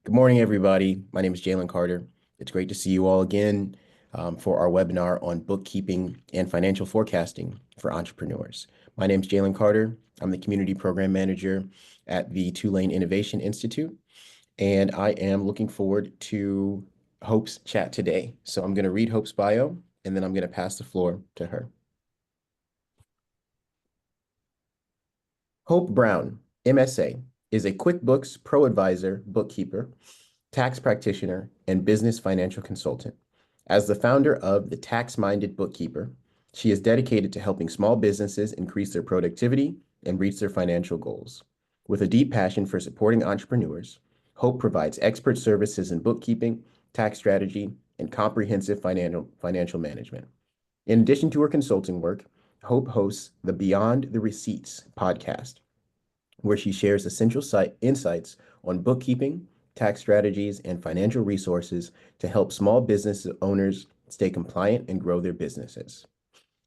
Good morning, everybody. My name is Jalen Carter. It's great to see you all again for our webinar on bookkeeping and financial forecasting for entrepreneurs. My name is Jalen Carter. I'm the Community Program Manager at the Tulane Innovation Institute, and I am looking forward to Hope's chat today. So I'm going to read Hope's bio, and then I'm going to pass the floor to her. Hope Brown, MSA, is a QuickBooks Pro Advisor bookkeeper, tax practitioner, and business financial consultant. As the founder of The Tax-Minded Bookkeeper, she is dedicated to helping small businesses increase their productivity and reach their financial goals. With a deep passion for supporting entrepreneurs, Hope provides expert services in bookkeeping, tax strategy, and comprehensive financial management. In addition to her consulting work, Hope hosts the Beyond the Receipts podcast, where she shares essential insights on bookkeeping, tax strategies, and financial resources to help small business owners stay compliant and grow their businesses.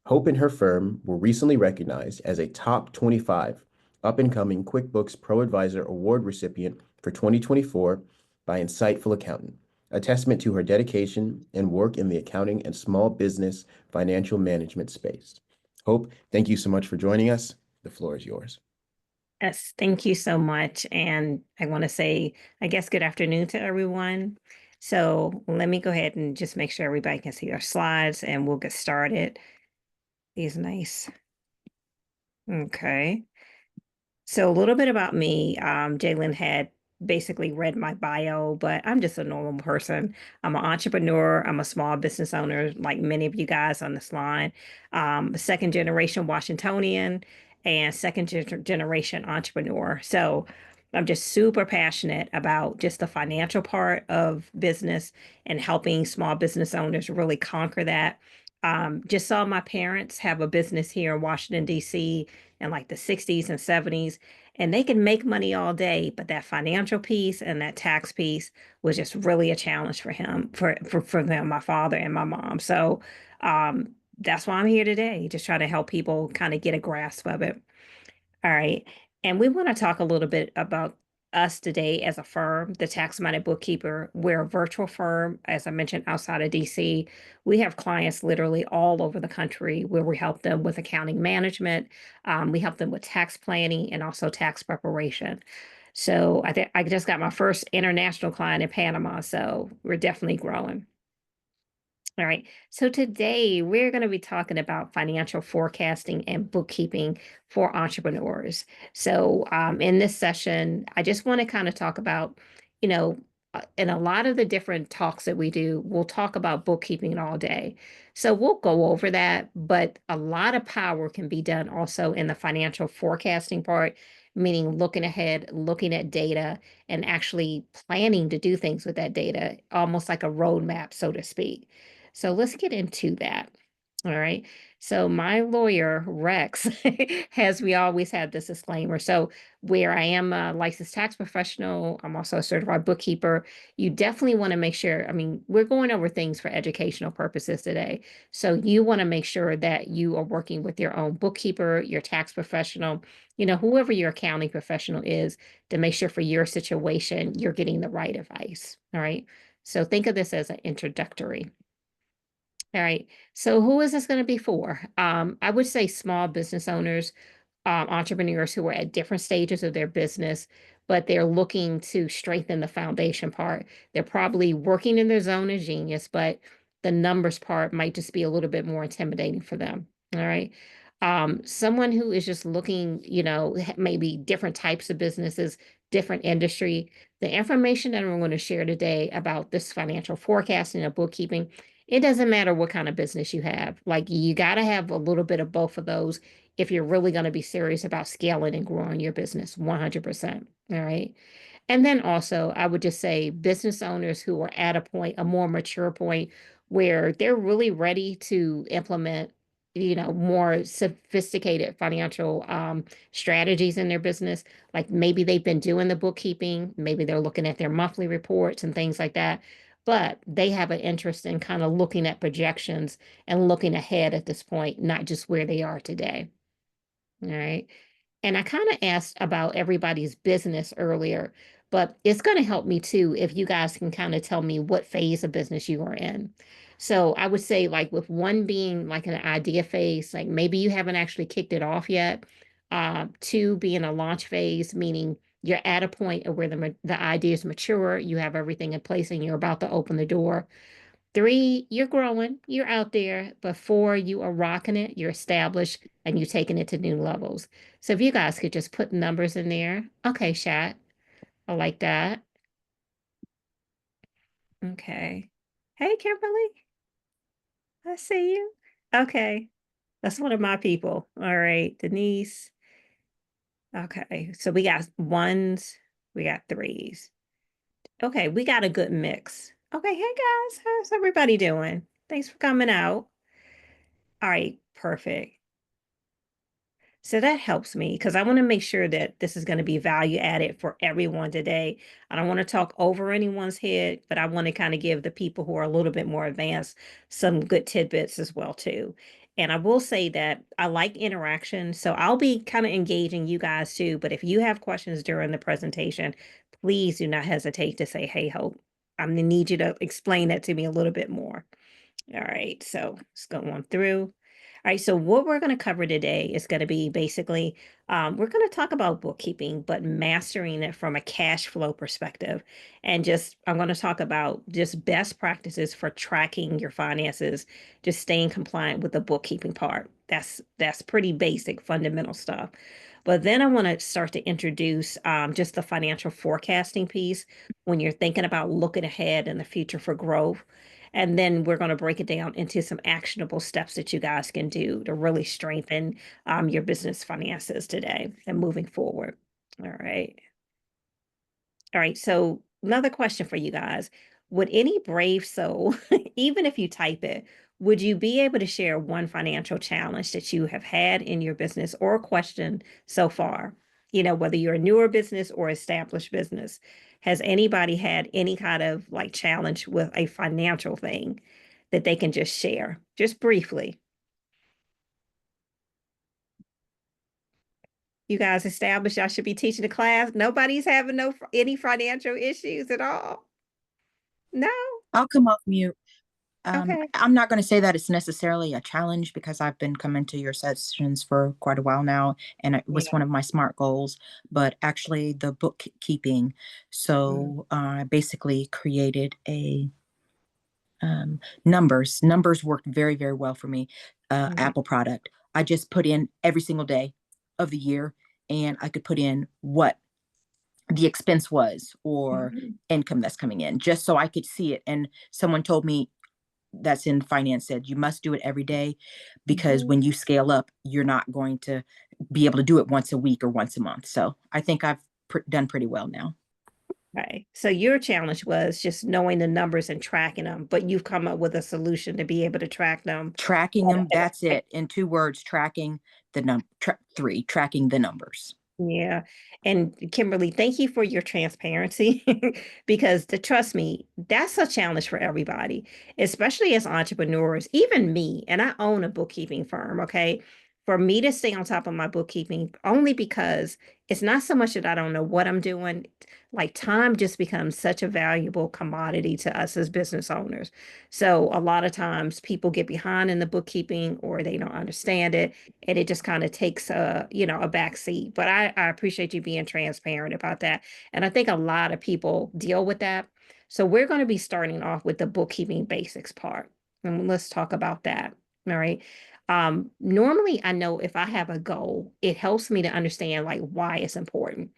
Hope and her firm were recently recognized as a top 25 up-and-coming QuickBooks Pro Advisor Award recipient for 2024 by Insightful Accountant, a testament to her dedication and work in the accounting and small business financial management space. Hope, thank you so much for joining us. The floor is yours. Yes, thank you so much. And I want to say, I guess, good afternoon to everyone. So let me go ahead and just make sure everybody can see our slides and we'll get started. These nice. Okay. So a little bit about me. Jalen had basically read my bio, but I'm just a normal person. I'm an entrepreneur. I'm a small business owner, like many of you guys on this line. A second generation Washingtonian and generation entrepreneur. So I'm just super passionate about just the financial part of business and helping small business owners really conquer that. Just saw my parents have a business here in Washington, D.C. in like the 60s and 70s, and they can make money all day, but that financial piece and that tax piece was just really a challenge for him, for them, my father and my mom. So that's why I'm here today, just trying to help people kind of get a grasp of it. All right. And we want to talk a little bit about us today as a firm, the Tax Minded Bookkeeper. We're a virtual firm, as I mentioned, outside of DC. We have clients literally all over the country where we help them with accounting management. We help them with tax planning and also tax preparation. So I think I just got my first international client in Panama. So we're definitely growing. All right. So today we're going to be talking about financial forecasting and bookkeeping for entrepreneurs. So in this session, I just want to kind of talk about, you know, in a lot of the different talks that we do, we'll talk about bookkeeping all day. So we'll go over that, but a lot of power can be done also in the financial forecasting part, meaning looking ahead, looking at data, and actually planning to do things with that data, almost like a roadmap, so to speak. So let's get into that. All right. So my lawyer, Rex, has we always have this disclaimer. So where I am a licensed tax professional, I'm also a certified bookkeeper. You definitely want to make sure, I mean, we're going over things for educational purposes today. So you want to make sure that you are working with your own bookkeeper, your tax professional, whoever your accounting professional is, to make sure for your situation, you're getting the right advice. All right. So think of this as an introductory. All right. So who is this going to be for? I would say small business owners, entrepreneurs who are at different stages of their business, but they're looking to strengthen the foundation part. They're probably working in their zone of genius, but the numbers part might just be a little bit more intimidating for them. All right. Someone who is just looking, maybe different types of businesses, different industry. The information that I'm going to share today about this financial forecasting and bookkeeping, it doesn't matter what kind of business you have. Like you got to have a little bit of both of those if you're really going to be serious about scaling and growing your business 100%. All right. And then also, I would just say business owners who are at a point, a more mature point, where they're really ready to implement, more sophisticated financial strategies in their business. Like maybe they've been doing the bookkeeping, maybe they're looking at their monthly reports and things like that, but they have an interest in kind of looking at projections and looking ahead at this point, not just where they are today. All right. And I kind of asked about everybody's business earlier, But it's going to help me too if you guys can kind of tell me what phase of business you are in. So I would say, like, with one being like an idea phase, like maybe you haven't actually kicked it off yet. Two being a launch phase, meaning you're at a point of where the idea is mature, you have everything in place, and you're about to open the door. Three, you're growing, you're out there. But four, you are rocking it, you're established, and you're taking it to new levels. So if you guys could just put numbers in there. Okay, chat. I like that. Okay. Hey, Kimberly, I see you. Okay. That's one of my people. All right, Denise. Okay. So we got ones, we got threes. Okay, we got a good mix. Okay, hey guys, how's everybody doing? Thanks for coming out. All right, perfect. So that helps me because I want to make sure that this is going to be value added for everyone today. I don't want to talk over anyone's head, but I want to kind of give the people who are a little bit more advanced some good tidbits as well too. And I will say that I like interaction, so I'll be kind of engaging you guys too. But if you have questions during the presentation, please do not hesitate to say, "Hey, Hope, I'm gonna need you to explain that to me a little bit more." All right, so let's go on through. All right, so what we're going to cover today is going to be basically, we're going to talk about bookkeeping, but mastering it from a cash flow perspective. And just, I'm going to talk about just best practices for tracking your finances, just staying compliant with the bookkeeping part. That's pretty basic, fundamental stuff. But then I want to start to introduce just the financial forecasting piece when you're thinking about looking ahead in the future for growth. And then we're going to break it down into some actionable steps that you guys can do to really strengthen your business finances today and moving forward. All right. All right. So, another question for you guys. Would any brave soul, even if you type it, would you be able to share one financial challenge that you have had in your business or question so far? You know, whether you're a newer business or established business, has anybody had any kind of like challenge with a financial thing that they can just share, just briefly? You guys established I should be teaching a class. Nobody's having any financial issues at all. No. I'll come off mute. Okay. I'm not going to say that it's necessarily a challenge because I've been coming to your sessions for quite a while now, and it was Yeah. one of my SMART goals. But actually, the bookkeeping. Mm. So I basically created a numbers. Numbers worked very, very well for me. Mhm. Apple product. I just put in every single day of the year, and I could put in what the expense was or Mhm. income that's coming in, just so I could see it. And someone told me that's in finance said you must do it every day because Mhm. when you scale up, you're not going to be able to do it once a week or once a month. So I think I've done pretty well now. Okay. So your challenge was just knowing the numbers and tracking them, but you've come up with a solution to be able to track them. Tracking them, that's it. In two words, tracking the three, tracking the numbers. Yeah. And Kimberly, thank you for your transparency because to trust me, that's a challenge for everybody, especially as entrepreneurs, even me. And I own a bookkeeping firm. Okay. For me to stay on top of my bookkeeping, only because it's not so much that I don't know what I'm doing. Like time just becomes such a valuable commodity to us as business owners. So a lot of times people get behind in the bookkeeping or they don't understand it and it just kind of takes a back seat. But I appreciate you being transparent about that. And I think a lot of people deal with that. So we're going to be starting off with the bookkeeping basics part. And let's talk about that. All right. Normally I know if I have a goal, it helps me to understand like why it's important.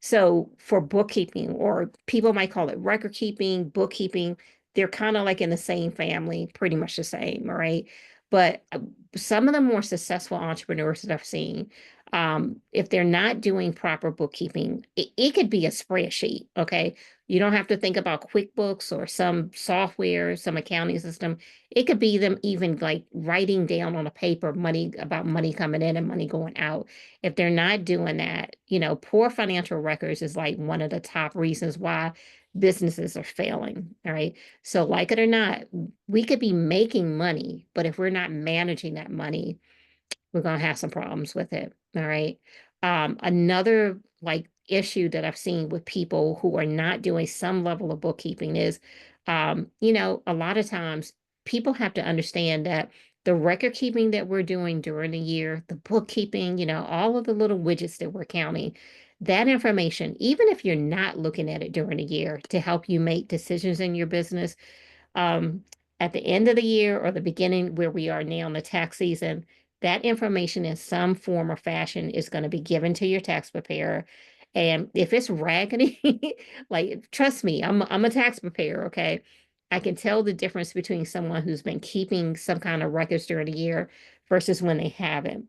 So for bookkeeping, or people might call it record keeping, bookkeeping, they're kind of like in the same family, pretty much the same, all right? But some of the more successful entrepreneurs that I've seen, if they're not doing proper bookkeeping, it could be a spreadsheet. Okay. You don't have to think about QuickBooks or some software, some accounting system. It could be them even like writing down on a paper money about money coming in and money going out. If they're not doing that, poor financial records is like one of the top reasons why businesses are failing. All right. So, like it or not, we could be making money, but if we're not managing that money, we're going to have some problems with it. All right. Another like issue that I've seen with people who are not doing some level of bookkeeping is, you know, a lot of times people have to understand that the record keeping that we're doing during the year, the bookkeeping, you know, all of the little widgets that we're counting, that information, even if you're not looking at it during the year to help you make decisions in your business, um, at the end of the year or the beginning where we are now in the tax season, that information in some form or fashion is going to be given to your tax preparer. And if it's raggedy, like trust me, I'm a tax preparer, okay? I can tell the difference between someone who's been keeping some kind of records during the year versus when they haven't.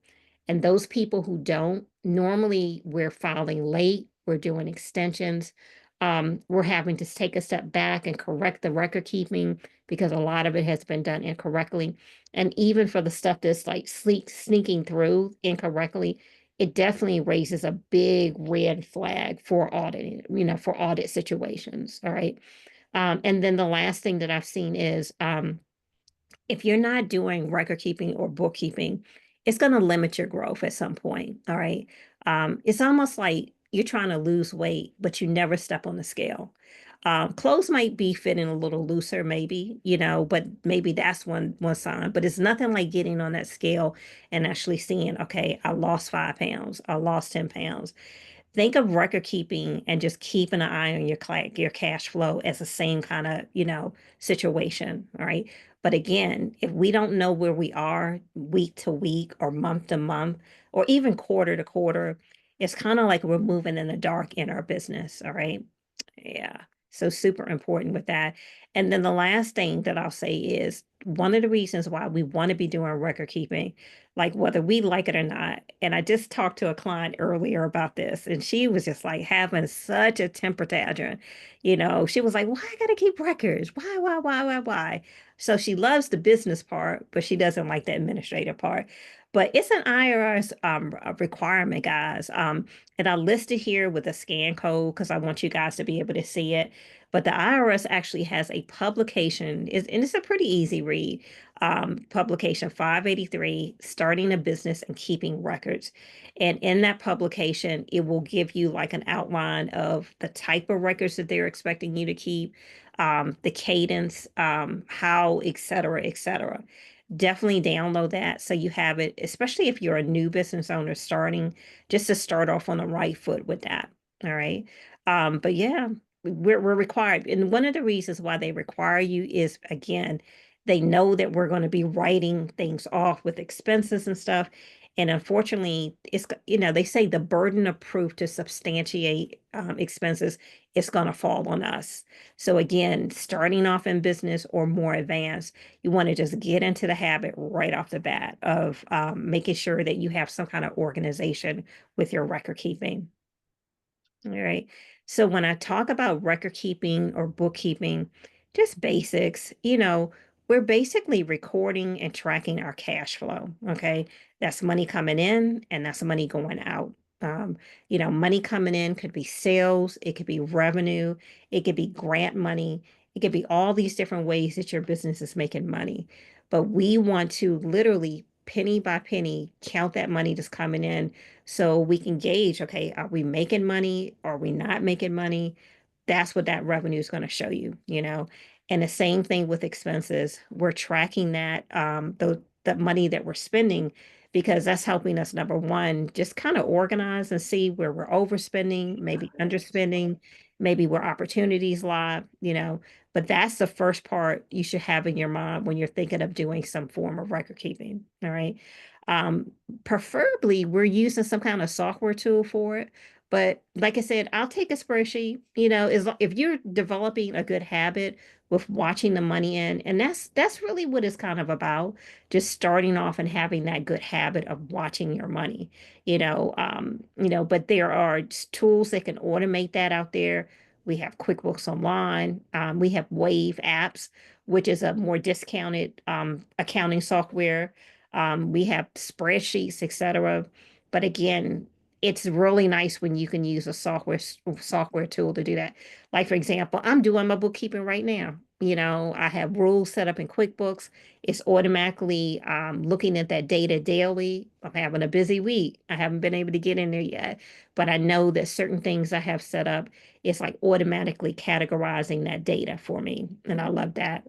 And those people who don't, normally we're filing late, we're doing extensions, we're having to take a step back and correct the record keeping because a lot of it has been done incorrectly. And even for the stuff that's like sneaking through incorrectly, it definitely raises a big red flag for auditing, you know, for audit situations. All right. And then the last thing that I've seen is if you're not doing record keeping or bookkeeping, it's going to limit your growth at some point. All right. It's almost like you're trying to lose weight, but you never step on the scale. Clothes might be fitting a little looser, maybe, you know, but maybe that's one sign. But it's nothing like getting on that scale and actually seeing, okay, I lost 5 pounds, I lost 10 pounds. Think of record keeping and just keeping an eye on your cash flow as the same kind of, you know, situation. All right. But again, if we don't know where we are week to week or month to month or even quarter to quarter, it's kind of like we're moving in the dark in our business. All right. Yeah. So super important with that. And then the last thing that I'll say is one of the reasons why we want to be doing record keeping, like whether we like it or not. And I just talked to a client earlier about this, and she was just like having such a temper tantrum. You know, she was like, why I gotta keep records? Why? So she loves the business part, but she doesn't like the administrative part. But it's an IRS a requirement, guys. And I listed here with a scan code because I want you guys to be able to see it. But the IRS actually has a publication, and it's a pretty easy read. Publication 583, Starting a Business and Keeping Records. And in that publication, it will give you like an outline of the type of records that they're expecting you to keep, the cadence, how, et cetera, et cetera. Definitely download that so you have it, especially if you're a new business owner starting, just to start off on the right foot with that. All right. But yeah, we're required. And one of the reasons why they require you is again, they know that we're going to be writing things off with expenses and stuff. And unfortunately, it's, you know, they say the burden of proof to substantiate expenses is going to fall on us. So again, starting off in business or more advanced, you want to just get into the habit right off the bat of making sure that you have some kind of organization with your record keeping. All right. So when I talk about record keeping or bookkeeping, just basics, you know, we're basically recording and tracking our cash flow. Okay. That's money coming in and that's money going out. You know, money coming in could be sales, it could be revenue, it could be grant money, it could be all these different ways that your business is making money. But we want to literally penny by penny count that money that's coming in so we can gauge, okay, are we making money? Are we not making money? That's what that revenue is going to show you, you know. And the same thing with expenses. We're tracking that the money that we're spending because that's helping us, number one, just kind of organize and see where we're overspending, maybe underspending, maybe where opportunities lie, you know. But that's the first part you should have in your mind when you're thinking of doing some form of record keeping. All right. Um, Preferably we're using some kind of software tool for it. But like I said, I'll take a spreadsheet, you know, if you're developing a good habit with watching the money in, and that's really what it's kind of about, just starting off and having that good habit of watching your money, you know, but there are tools that can automate that out there. We have QuickBooks Online, we have Wave apps, which is a more discounted accounting software. We have spreadsheets, etc. But again, it's really nice when you can use a software tool to do that. Like for example, I'm doing my bookkeeping right now. I have rules set up in QuickBooks. It's automatically looking at that data daily. I'm having a busy week. I haven't been able to get in there yet, but I know that certain things I have set up, it's like automatically categorizing that data for me. And I love that.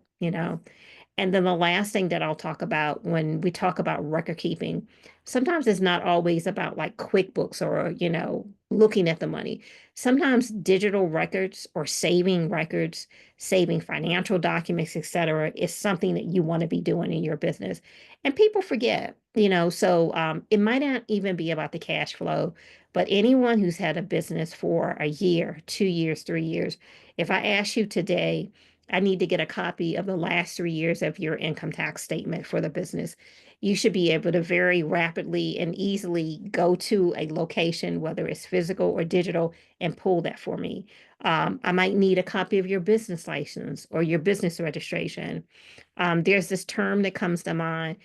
And then the last thing that I'll talk about when we talk about record keeping, sometimes it's not always about like QuickBooks or looking at the money. Sometimes digital records or saving records, saving financial documents, etc., is something that you want to be doing in your business. And people forget. So it might not even be about the cash flow, but anyone who's had a business for a year, 2 years, 3 years, if I ask you today, I need to get a copy of the last 3 years of your income tax statement for the business. You should be able to very rapidly and easily go to a location, whether it's physical or digital, and pull that for me. I might need a copy of your business license or your business registration. There's this term that comes to mind: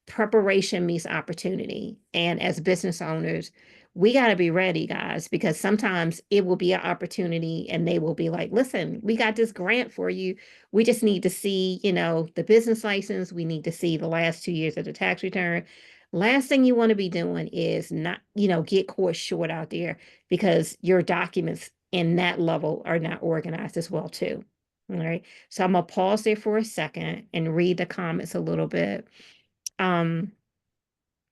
preparation meets opportunity. And as business owners, we got to be ready, guys, because sometimes it will be an opportunity and they will be like, listen, we got this grant for you. We just need to see the business license. We need to see the last 2 years of the tax return. Last thing you want to be doing is not get caught short out there because your documents in that level are not organized as well, too. All right. So I'm gonna pause there for a second and read the comments a little bit. Um,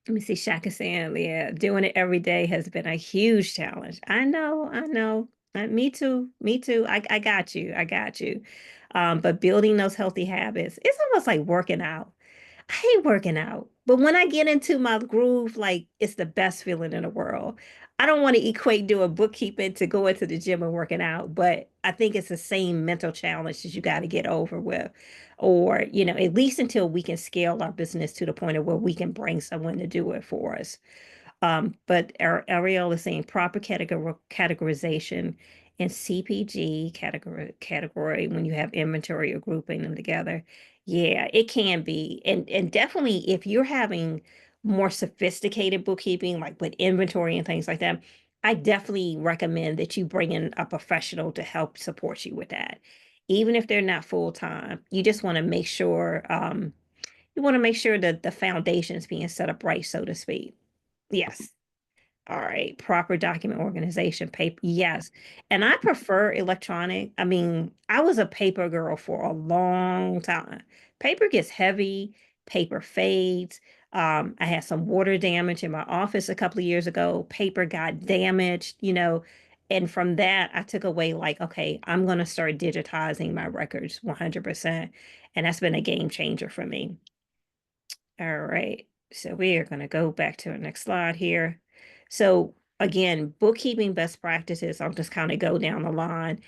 Let me see. Shaka saying, yeah, doing it every day has been a huge challenge. I know, I know. Me too. Me too. I got you. I got you. But building those healthy habits, it's almost like working out. I hate working out, but when I get into my groove, like it's the best feeling in the world. I don't want to equate doing bookkeeping to going to the gym and working out, but I think it's the same mental challenge that you got to get over with, or at least until we can scale our business to the point of where we can bring someone to do it for us. But Ariel is saying proper categorization in CPG category when you have inventory or grouping them together. Yeah, it can be. And definitely if you're having more sophisticated bookkeeping, like with inventory and things like that, I definitely recommend that you bring in a professional to help support you with that. Even if they're not full time, you just want to make sure that the foundation is being set up right, so to speak. Yes. All right. Proper document organization, paper. Yes. And I prefer electronic. I mean, I was a paper girl for a long time. Paper gets heavy, paper fades. I had some water damage in my office a couple of years ago. Paper got damaged. And from that, I took away like, okay, I'm going to start digitizing my records 100%. And that's been a game changer for me. All right. So we are going to go back to our next slide here. So again, bookkeeping best practices, I'll just kind of go down the line.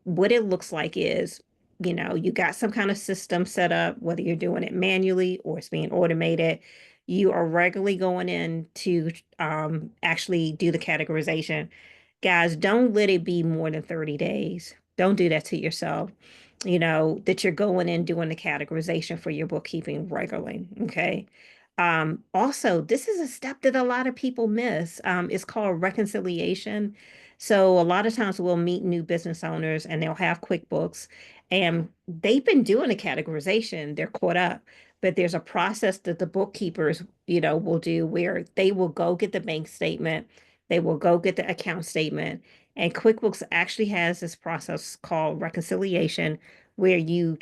What it looks like is you got some kind of system set up, whether you're doing it manually or it's being automated. You are regularly going in to actually do the categorization. Guys, don't let it be more than 30 days. Don't do that to yourself. That you're going in doing the categorization for your bookkeeping regularly. Okay. Also, this is a step that a lot of people miss. It's called reconciliation. So a lot of times we'll meet new business owners and they'll have QuickBooks and they've been doing a categorization. They're caught up, but there's a process that the bookkeepers will do where they will go get the bank statement, they will go get the account statement, and QuickBooks actually has this process called reconciliation where you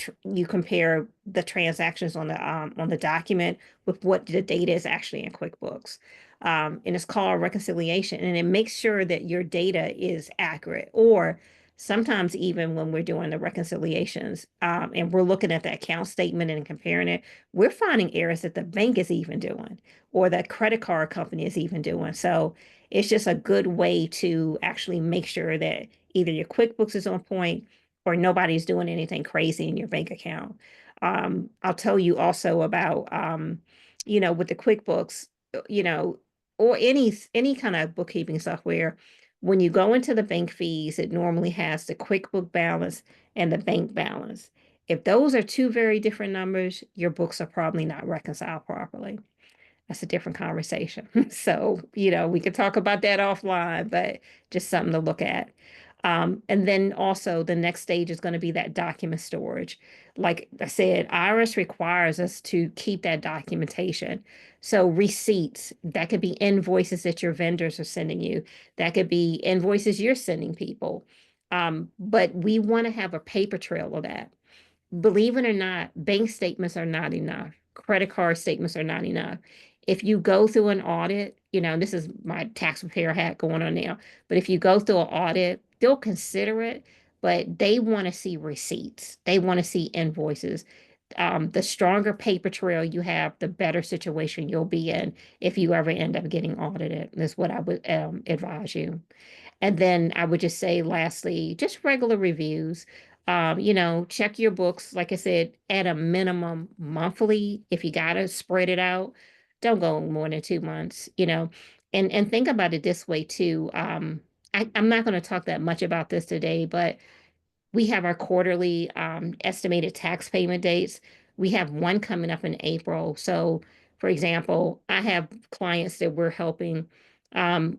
compare the transactions on the document with what the data is actually in QuickBooks. And it's called reconciliation, and it makes sure that your data is accurate. Or sometimes even when we're doing the reconciliations and we're looking at the account statement and comparing it, we're finding errors that the bank is even doing or the credit card company is even doing. So it's just a good way to actually make sure that either your QuickBooks is on point or nobody's doing anything crazy in your bank account. I'll tell you also about with the QuickBooks, you know, or any kind of bookkeeping software, when you go into the bank fees, it normally has the QuickBook balance and the bank balance. If those are two very different numbers, your books are probably not reconciled properly. That's a different conversation. So we could talk about that offline, but just something to look at. And then also the next stage is going to be that document storage. Like I said, IRS requires us to keep that documentation. So receipts, that could be invoices that your vendors are sending you. That could be invoices you're sending people. But we want to have a paper trail of that. Believe it or not, bank statements are not enough. Credit card statements are not enough. If you go through an audit, this is my tax preparer hat going on now, but if you go through an audit, they'll consider it, but they want to see receipts. They want to see invoices. The stronger paper trail you have, the better situation you'll be in if you ever end up getting audited. That's what I would advise you. And then I would just say, lastly, just regular reviews. Check your books, like I said, at a minimum monthly. If you gotta spread it out, don't go more than 2 months, And think about it this way too. I'm not going to talk that much about this today, but we have our quarterly estimated tax payment dates. We have one coming up in April. So, for example, I have clients that we're helping.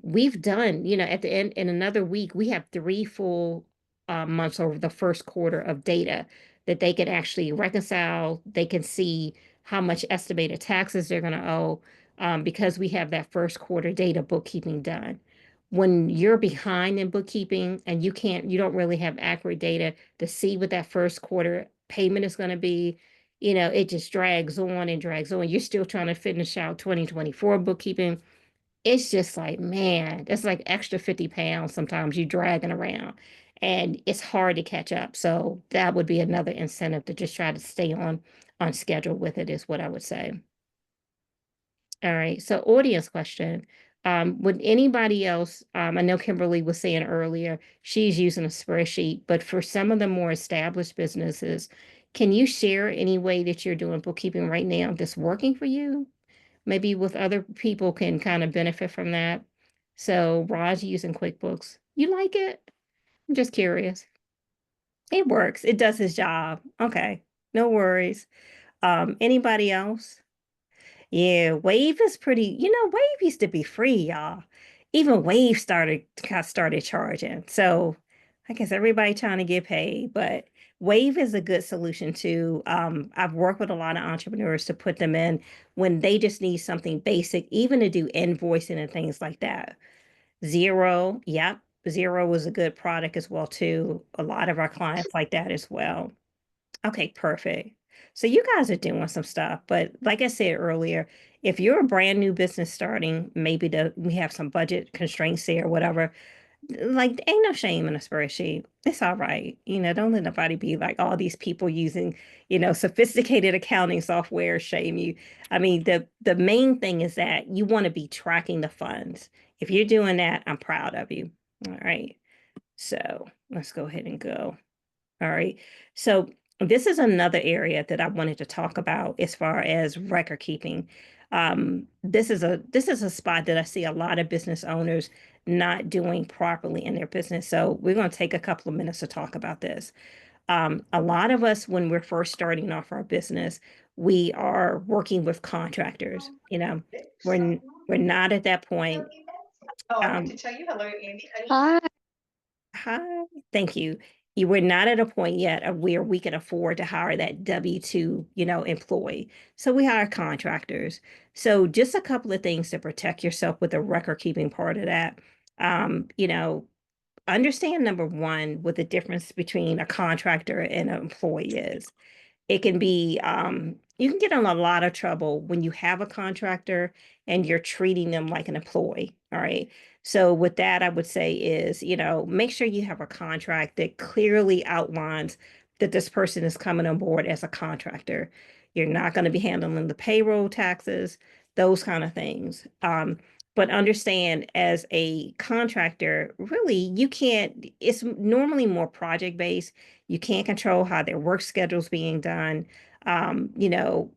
We've done, at the end, in another week, we have 3 full months over the first quarter of data that they can actually reconcile. They can see how much estimated taxes they're going to owe because we have that first quarter data bookkeeping done. When you're behind in bookkeeping and you don't really have accurate data to see what that first quarter payment is going to be, it just drags on and drags on. You're still trying to finish out 2024 bookkeeping. It's just like, man, that's like extra 50 pounds sometimes you dragging around and it's hard to catch up. So that would be another incentive to just try to stay on schedule with it, is what I would say. All right. So audience question. Would anybody else, I know Kimberly was saying earlier, she's using a spreadsheet, but for some of the more established businesses, can you share any way that you're doing bookkeeping right now that's working for you? Maybe with other people can kind of benefit from that. So Raj using QuickBooks. You like it? I'm just curious. It works. It does his job. Okay. No worries. Anybody else? Yeah, Wave is pretty, Wave used to be free, y'all. Even Wave started charging. So I guess everybody trying to get paid, but Wave is a good solution too. I've worked with a lot of entrepreneurs to put them in when they just need something basic, even to do invoicing and things like that. Zero, yep. Zero was a good product as well too. A lot of our clients like that as well. Okay, perfect. So you guys are doing some stuff, but like I said earlier, if you're a brand new business starting, maybe we have some budget constraints there or whatever. Like, ain't no shame in a spreadsheet. It's all right. Don't let nobody be like all these people using, sophisticated accounting software shame you. I mean, the main thing is that you want to be tracking the funds. If you're doing that, I'm proud of you. All right. So let's go ahead and go. All right. So this is another area that I wanted to talk about as far as record keeping. This is a spot that I see a lot of business owners not doing properly in their business. So we're going to take a couple of minutes to talk about this. A lot of us, when we're first starting off our business, we are working with contractors. We're not at that point. Um, Hi. Hi, thank you. You were not at a point yet of where we can afford to hire that W-2, employee. So we hire contractors. So just a couple of things to protect yourself with the record keeping part of that. Um, you know, Understand number one, what the difference between a contractor and an employee is. It can be you can get in a lot of trouble when you have a contractor and you're treating them like an employee. All right. So with that, I would say is, make sure you have a contract that clearly outlines that this person is coming on board as a contractor. You're not going to be handling the payroll taxes, those kind of things. But understand, as a contractor, really, you can't, it's normally more project based. You can't control how their work schedule's being done. Um, you know,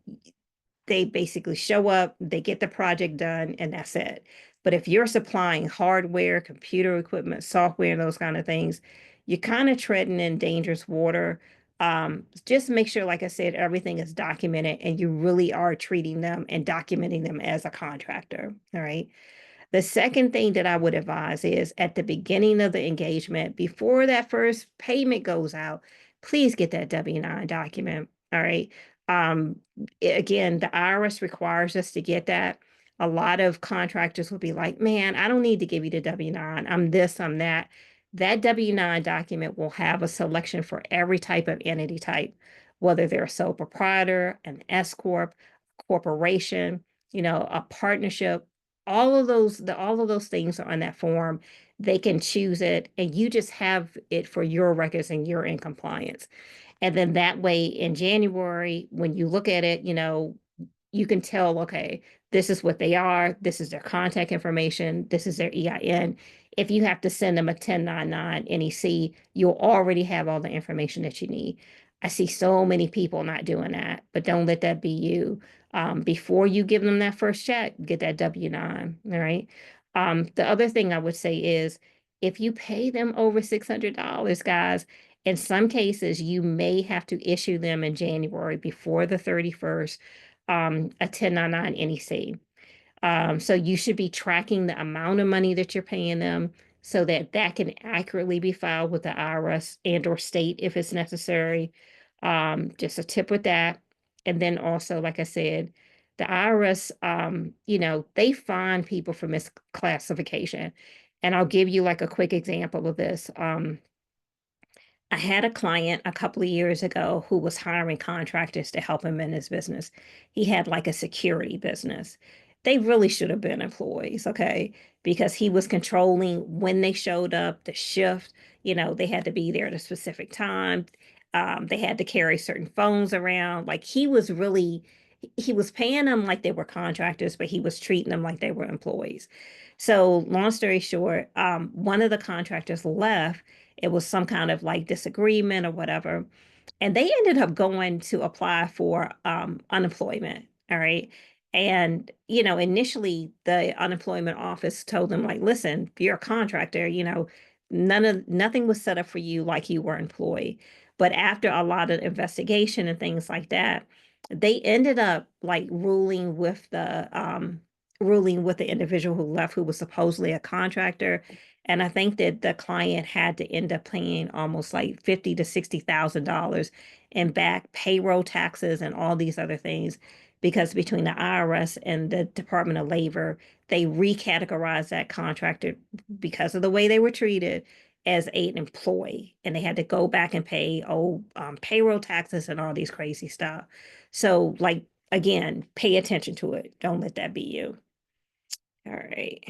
they basically show up, they get the project done, and that's it. But if you're supplying hardware, computer equipment, software, and those kind of things, you're kind of treading in dangerous water. Just make sure, like I said, everything is documented and you really are treating them and documenting them as a contractor. All right. The second thing that I would advise is at the beginning of the engagement, before that first payment goes out, please get that W-9 document. All right. Um, Again, the IRS requires us to get that. A lot of contractors will be like, man, I don't need to give you the W-9. I'm this, I'm that. That W-9 document will have a selection for every type of entity type, whether they're a sole proprietor, an S corp, corporation, a partnership. All of those things are on that form. They can choose it, and you just have it for your records and you're in compliance. And then that way in January, when you look at it, you can tell, okay, this is what they are, this is their contact information, this is their EIN. If you have to send them a 1099 NEC, you'll already have all the information that you need. I see so many people not doing that, but don't let that be you. Before you give them that first check, get that W-9, all right? The other thing I would say is if you pay them over $600, guys, in some cases, you may have to issue them in January before the 31st, a 1099 NEC. So you should be tracking the amount of money that you're paying them so that that can accurately be filed with the IRS and or state if it's necessary. Just a tip with that. And then also, like I said, the IRS, they fine people for misclassification. And I'll give you like a quick example of this. I had a client a couple of years ago who was hiring contractors to help him in his business. He had like a security business. They really should have been employees, okay? Because he was controlling when they showed up, the shift, they had to be there at a specific time. They had to carry certain phones around. Like he was paying them like they were contractors, but he was treating them like they were employees. So long story short, one of the contractors left. It was some kind of like disagreement or whatever. And they ended up going to apply for unemployment. All right. And, initially the unemployment office told them, like, listen, you're a contractor, nothing was set up for you like you were employed. But after a lot of investigation and things like that, they ended up like ruling with the individual who left, who was supposedly a contractor. And I think that the client had to end up paying almost like $50,000 to $60,000 in back payroll taxes and all these other things, because between the IRS and the Department of Labor, they recategorized that contractor because of the way they were treated as an employee, and they had to go back and pay payroll taxes and all these crazy stuff. So, like, again, pay attention to it. Don't let that be you. All right.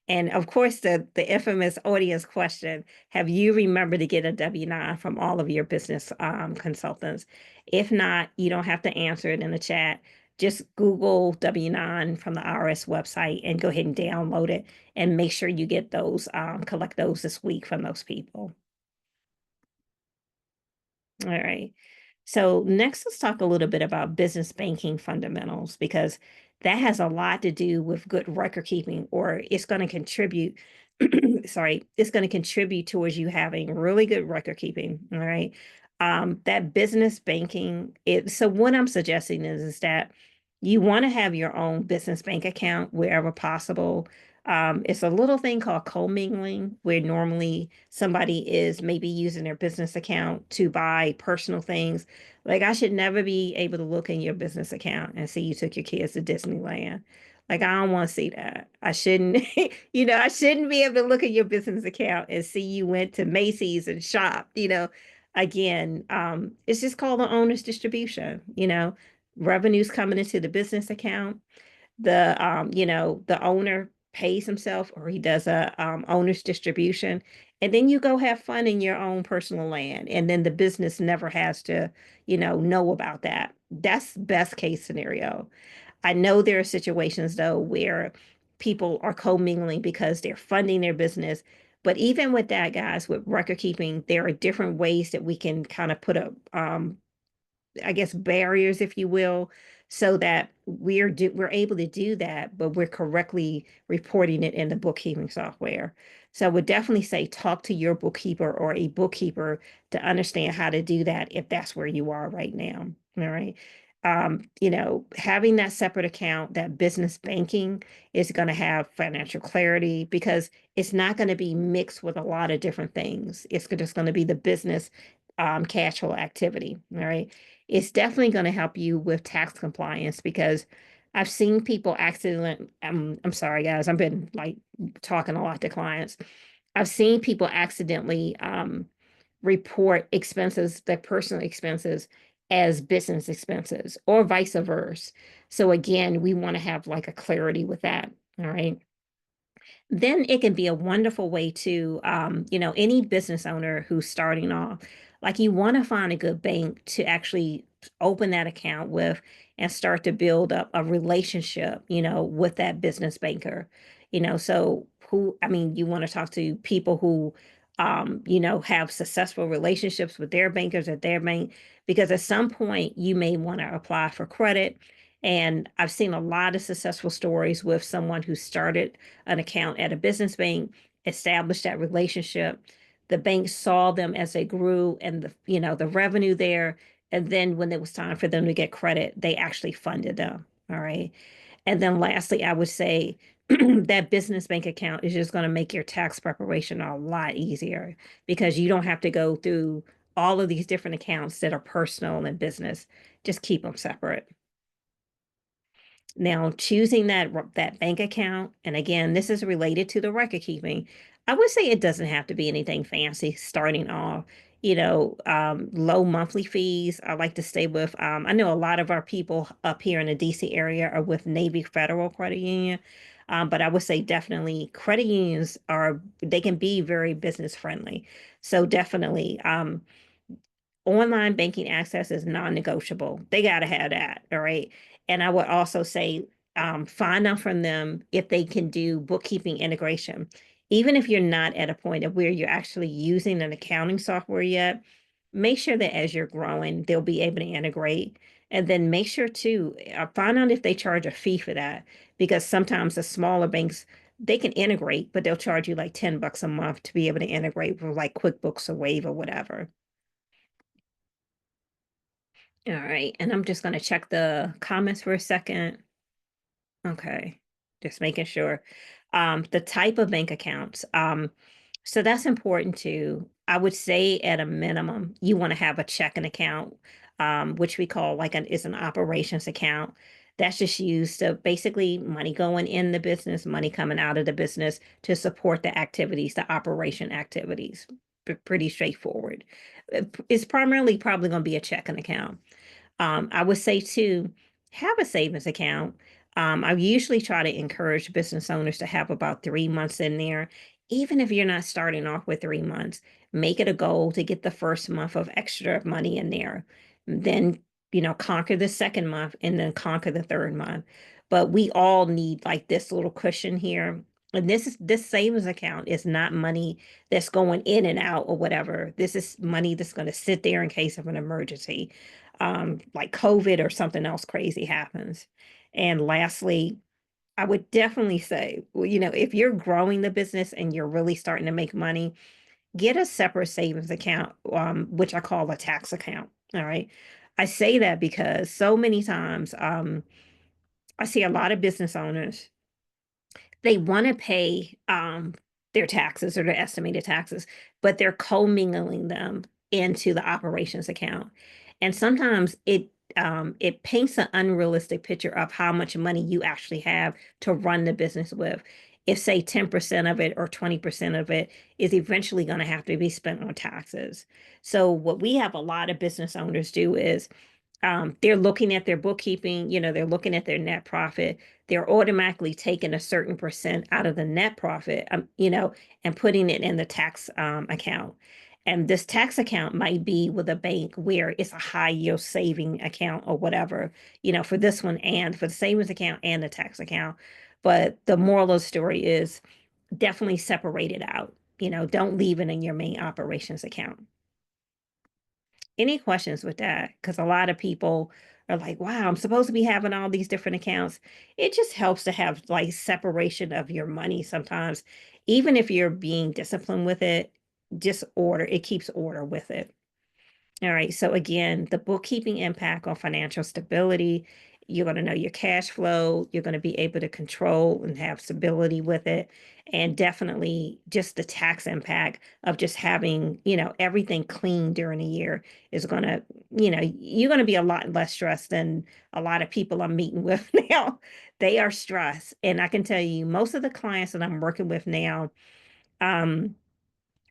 And of course, the infamous audience question, have you remembered to get a W-9 from all of your business consultants? If not, you don't have to answer it in the chat. Just Google W-9 from the IRS website and go ahead and download it and make sure you get those, collect those this week from those people. All right. So next, let's talk a little bit about business banking fundamentals, because that has a lot to do with good record keeping, or it's going to contribute, sorry, it's going to contribute towards you having really good record keeping. All right. That business banking, so what I'm suggesting is that you want to have your own business bank account wherever possible. It's a little thing called commingling, where normally somebody is maybe using their business account to buy personal things. Like, I should never be able to look in your business account and see you took your kids to Disneyland. Like, I don't want to see that. I shouldn't, I shouldn't be able to look at your business account and see you went to Macy's and shopped, Again, it's just called an owner's distribution, revenues coming into the business account. The owner pays himself, or he does a owner's distribution, and then you go have fun in your own personal land, and then the business never has to know about that. That's best case scenario. I know there are situations though where people are commingling because they're funding their business. But even with that, guys, with record keeping, there are different ways that we can kind of put a I guess, barriers, if you will, so that we're able to do that, but we're correctly reporting it in the bookkeeping software. So I would definitely say talk to your bookkeeper or a bookkeeper to understand how to do that if that's where you are right now. All right. Having that separate account, that business banking is going to have financial clarity because it's not going to be mixed with a lot of different things. It's just going to be the business cash flow activity. All right. It's definitely going to help you with tax compliance because I've seen people accidentally, I'm sorry, guys, I've been like talking a lot to clients. I've seen people accidentally report expenses, their personal expenses, as business expenses or vice versa. So again, we want to have like a clarity with that. All right. Then it can be a wonderful way to, any business owner who's starting off, like you want to find a good bank to actually open that account with and start to build up a relationship, with that business banker. So you want to talk to people who, have successful relationships with their bankers at their bank, because at some point you may want to apply for credit. And I've seen a lot of successful stories with someone who started an account at a business bank, established that relationship. The bank saw them as they grew and the revenue there. And then when it was time for them to get credit, they actually funded them. All right. And then lastly, I would say that business bank account is just going to make your tax preparation a lot easier because you don't have to go through all of these different accounts that are personal and business. Just keep them separate. Now, choosing that bank account, and again, this is related to the record keeping. I would say it doesn't have to be anything fancy starting off. Low monthly fees. I like to stay with. I know a lot of our people up here in the DC area are with Navy Federal Credit Union, but I would say definitely credit unions they can be very business friendly. So definitely, online banking access is non-negotiable. They got to have that. All right. And I would also say, find out from them if they can do bookkeeping integration. Even if you're not at a point of where you're actually using an accounting software yet, make sure that as you're growing, they'll be able to integrate. And then make sure to find out if they charge a fee for that, because sometimes the smaller banks, they can integrate, but they'll charge you like $10 a month to be able to integrate with like QuickBooks or Wave or whatever. All right, and I'm just going to check the comments for a second. Okay, just making sure. The type of bank accounts. So that's important too. I would say at a minimum, you want to have a checking account, which we call like is an operations account. That's just used to basically money going in the business, money coming out of the business to support the activities, the operation activities. Pretty straightforward. It's primarily probably going to be a checking account. I would say too, have a savings account. I usually try to encourage business owners to have about 3 months in there. Even if you're not starting off with 3 months, make it a goal to get the first month of extra money in there. Then, conquer the second month and then conquer the third month. But we all need like this little cushion here. And this savings account is not money that's going in and out or whatever. This is money that's going to sit there in case of an emergency, like COVID or something else crazy happens. And lastly, I would definitely say, well, if you're growing the business and you're really starting to make money, get a separate savings account, which I call a tax account. All right. I say that because so many times I see a lot of business owners, they want to pay their taxes or their estimated taxes, but they're commingling them into the operations account. And sometimes it paints an unrealistic picture of how much money you actually have to run the business with. If say 10% of it or 20% of it is eventually going to have to be spent on taxes. So what we have a lot of business owners do is they're looking at their bookkeeping, they're looking at their net profit. They're automatically taking a certain percent out of the net profit, and putting it in the tax account. And this tax account might be with a bank where it's a high yield saving account or whatever, for this one and for the savings account and the tax account. But the moral of the story is definitely separate it out. Don't leave it in your main operations account. Any questions with that? Because a lot of people are like, wow, I'm supposed to be having all these different accounts. It just helps to have like separation of your money sometimes. Even if you're being disciplined with it, just order, it keeps order with it. All right. So again, the bookkeeping impact on financial stability, you're going to know your cash flow, you're going to be able to control and have stability with it. And definitely just the tax impact of just having, everything clean during the year is going to, you're going to be a lot less stressed than a lot of people I'm meeting with now. They are stressed. And I can tell you, most of the clients that I'm working with now, um,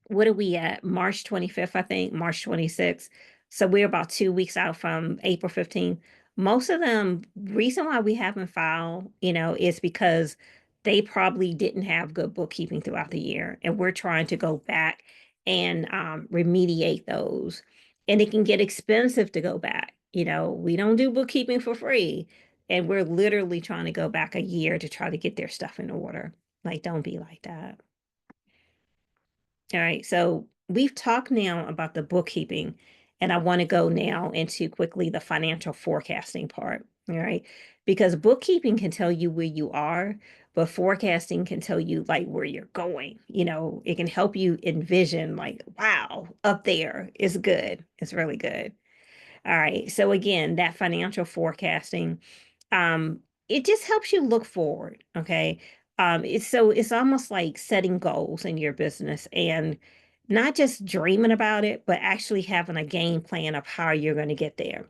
what are we at? March 25th, I think, March 26th. So we're about 2 weeks out from April 15th. Most of them, reason why we haven't filed, is because they probably didn't have good bookkeeping throughout the year. And we're trying to go back and remediate those. And it can get expensive to go back. We don't do bookkeeping for free. And we're literally trying to go back a year to try to get their stuff in order. Like, don't be like that. All right, so we've talked now about the bookkeeping, and I want to go now into quickly the financial forecasting part. All right, because bookkeeping can tell you where you are, but forecasting can tell you like where you're going. It can help you envision, like, wow, up there is good. It's really good. All right. So again, that financial forecasting, um, it just helps you look forward. Okay. It's almost like setting goals in your business and not just dreaming about it, but actually having a game plan of how you're going to get there.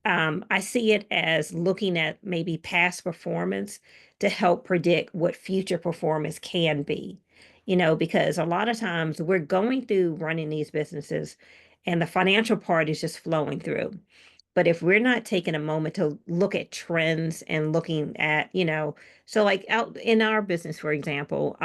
I see it as looking at maybe past performance to help predict what future performance can be. Because a lot of times we're going through running these businesses and the financial part is just flowing through. But if we're not taking a moment to look at trends and looking at, so like out in our business, for example,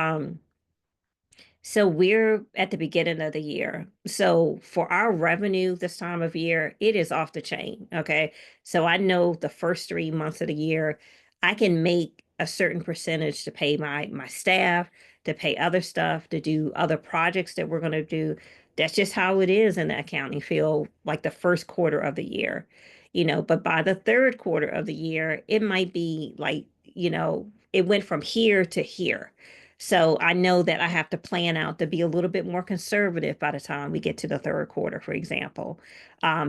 so we're at the beginning of the year. So for our revenue this time of year, it is off the chain. Okay. So I know the first 3 months of the year, I can make a certain percentage to pay my staff, to pay other stuff, to do other projects that we're going to do. That's just how it is in the accounting field, like the first quarter of the year. But by the third quarter of the year, it might be like, it went from here to here. So I know that I have to plan out to be a little bit more conservative by the time we get to the third quarter, for example,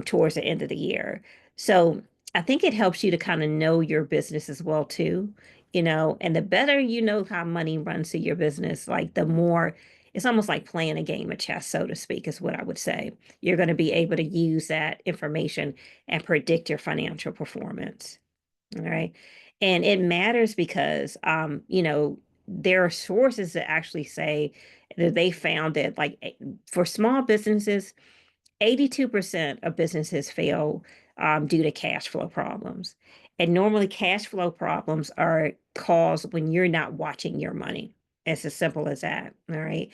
towards the end of the year. So I think it helps you to kind of know your business as well too, and the better you know how money runs through your business, like the more it's almost like playing a game of chess, so to speak, is what I would say. You're going to be able to use that information and predict your financial performance. All right. And it matters because, there are sources that actually say that they found that, like, for small businesses, 82% of businesses fail due to cash flow problems. And normally, cash flow problems are caused when you're not watching your money. It's as simple as that. All right.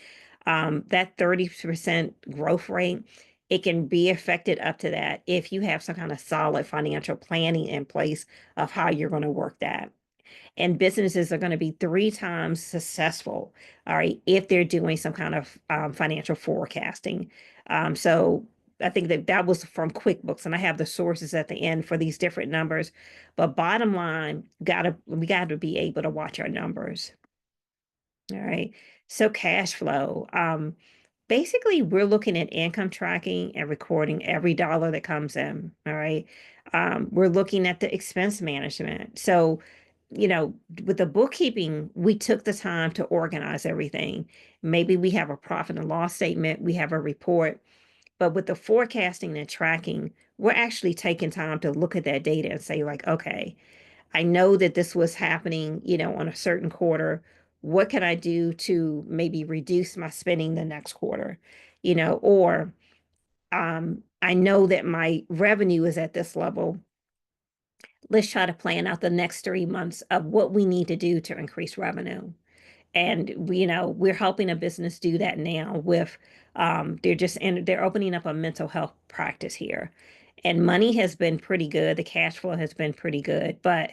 That 30% growth rate, it can be affected up to that if you have some kind of solid financial planning in place of how you're going to work that. And businesses are going to be 3 times successful, all right, if they're doing some kind of financial forecasting. So I think that was from QuickBooks, and I have the sources at the end for these different numbers. But bottom line, we gotta be able to watch our numbers. All right. So cash flow. Basically, we're looking at income tracking and recording every dollar that comes in. All right. We're looking at the expense management. So, with the bookkeeping, we took the time to organize everything. Maybe we have a profit and loss statement, we have a report, but with the forecasting and tracking, we're actually taking time to look at that data and say, like, okay, I know that this was happening, on a certain quarter. What can I do to maybe reduce my spending the next quarter? Or I know that my revenue is at this level. Let's try to plan out the next 3 months of what we need to do to increase revenue. And we're helping a business do that now with they're opening up a mental health practice here. And money has been pretty good. The cash flow has been pretty good, but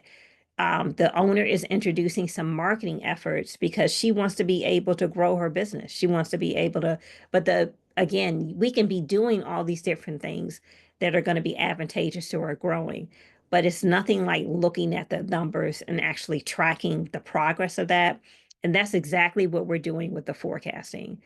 the owner is introducing some marketing efforts because she wants to be able to grow her business. She wants to be able to, but again, we can be doing all these different things that are going to be advantageous to our growing, but it's nothing like looking at the numbers and actually tracking the progress of that And that's exactly what we're doing with the forecasting.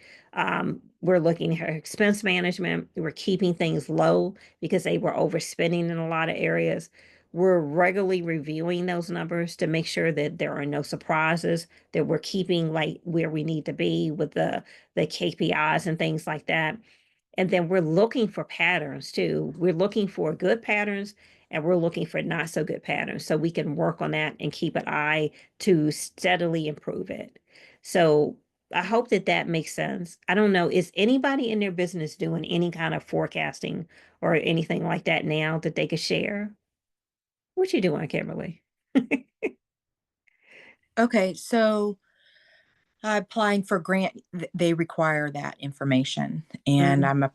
We're looking at expense management. We're keeping things low because they were overspending in a lot of areas. We're regularly reviewing those numbers to make sure that there are no surprises, that we're keeping like where we need to be with the KPIs and things like that. And then we're looking for patterns too. We're looking for good patterns and we're looking for not so good patterns so we can work on that and keep an eye to steadily improve it. So I hope that that makes sense. I don't know. Is anybody in their business doing any kind of forecasting or anything like that now that they could share? What you doing, Kimberly? Okay, so applying for grant, they require that information, and Mm,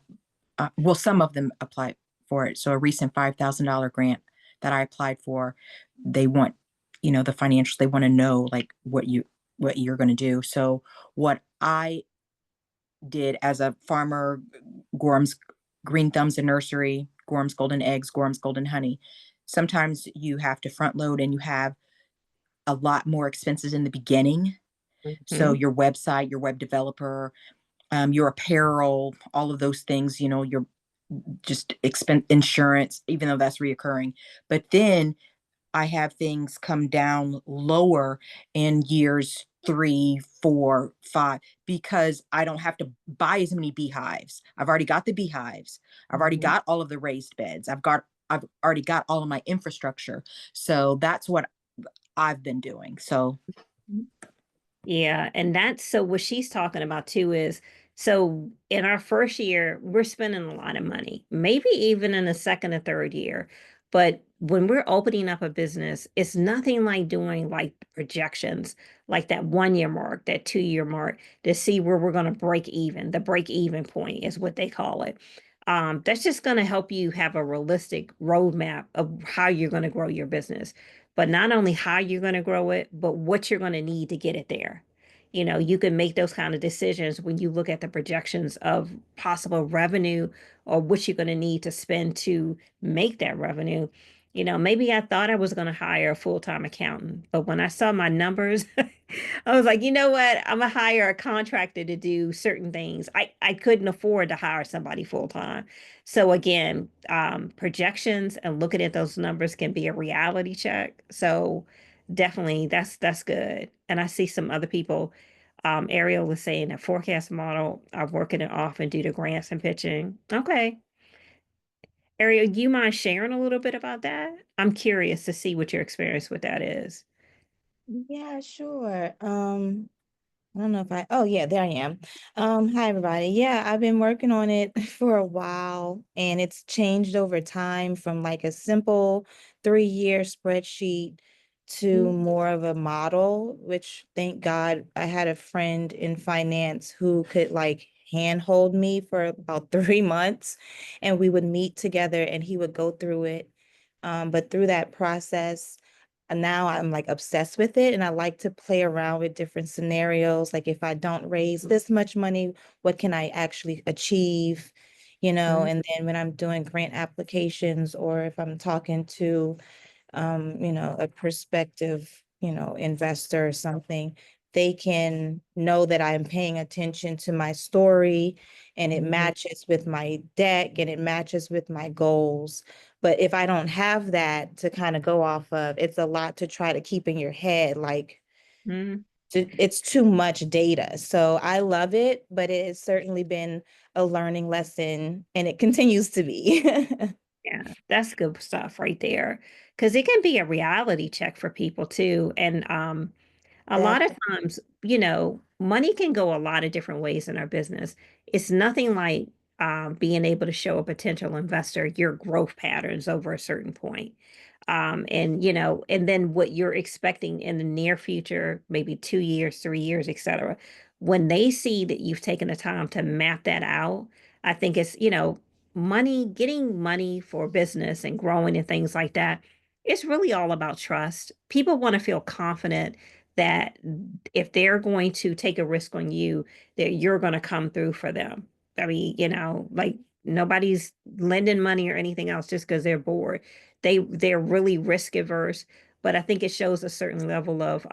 well, some of them apply for it. So a recent $5,000 grant that I applied for, they want, the financial, they want to know like what you're going to do. So what I did as a farmer, Gorham's Green Thumbs and Nursery, Gorham's Golden Eggs, Gorham's Golden Honey, sometimes you have to front load and you have a lot more expenses in the beginning. So mhm, your website, your web developer, your apparel, all of those things, your just expense insurance, even though that's reoccurring. But then I have things come down lower in years 3, 4, 5, because I don't have to buy as many beehives. I've already got the beehives. I've already mhm. got all of the raised beds. I've already got all of my infrastructure. So that's what I've been doing. So Yeah, and that's so what she's talking about too is so in our first year, we're spending a lot of money, maybe even in the second or third year. But when we're opening up a business, it's nothing like doing like projections, like that 1 year mark, that 2 year mark, to see where we're going to break even. The break even point is what they call it. That's just going to help you have a realistic roadmap of how you're going to grow your business, but not only how you're going to grow it, but what you're going to need to get it there. You can make those kind of decisions when you look at the projections of possible revenue or what you're going to need to spend to make that revenue. Maybe I thought I was going to hire a full-time accountant, but when I saw my numbers, I was like, you know what? I'm gonna hire a contractor to do certain things. I couldn't afford to hire somebody full-time. So again, projections and looking at those numbers can be a reality check. So definitely that's good. And I see some other people, Ariel was saying a forecast model are working it off and due to grants and pitching. Okay. Ariel, do you mind sharing a little bit about that? I'm curious to see what your experience with that is. Yeah, sure. I don't know if oh yeah, there I am. Hi everybody. Yeah, I've been working on it for a while and it's changed over time from like a simple 3-year spreadsheet to more of a model, which thank God I had a friend in finance who could like handhold me for about 3 months and we would meet together and he would go through it. But through that process, and now I'm like obsessed with it and I like to play around with different scenarios. Like if I don't raise this much money, what can I actually achieve? Mhm, And then when I'm doing grant applications or if I'm talking to a prospective, investor or something, they can know that I'm paying attention to my story and it mhm. matches with my deck and it matches with my goals. But if I don't have that to kind of go off of, it's a lot to try to keep in your head. Like Mhm. it's too much data. So I love it, but it has certainly been a learning lesson and it continues to be. Yeah, that's good stuff right there. Because it can be a reality check for people too. And a lot of Definitely. times, money can go a lot of different ways in our business. It's nothing like being able to show a potential investor your growth patterns over a certain point. And then what you're expecting in the near future, maybe 2 years, 3 years, etc. When they see that you've taken the time to map that out, I think it's, money, getting money for business and growing and things like that. It's really all about trust. People want to feel confident that if they're going to take a risk on you, that you're going to come through for them. I mean, like nobody's lending money or anything else just because they're bored. They're really risk averse, but I think it shows a certain level of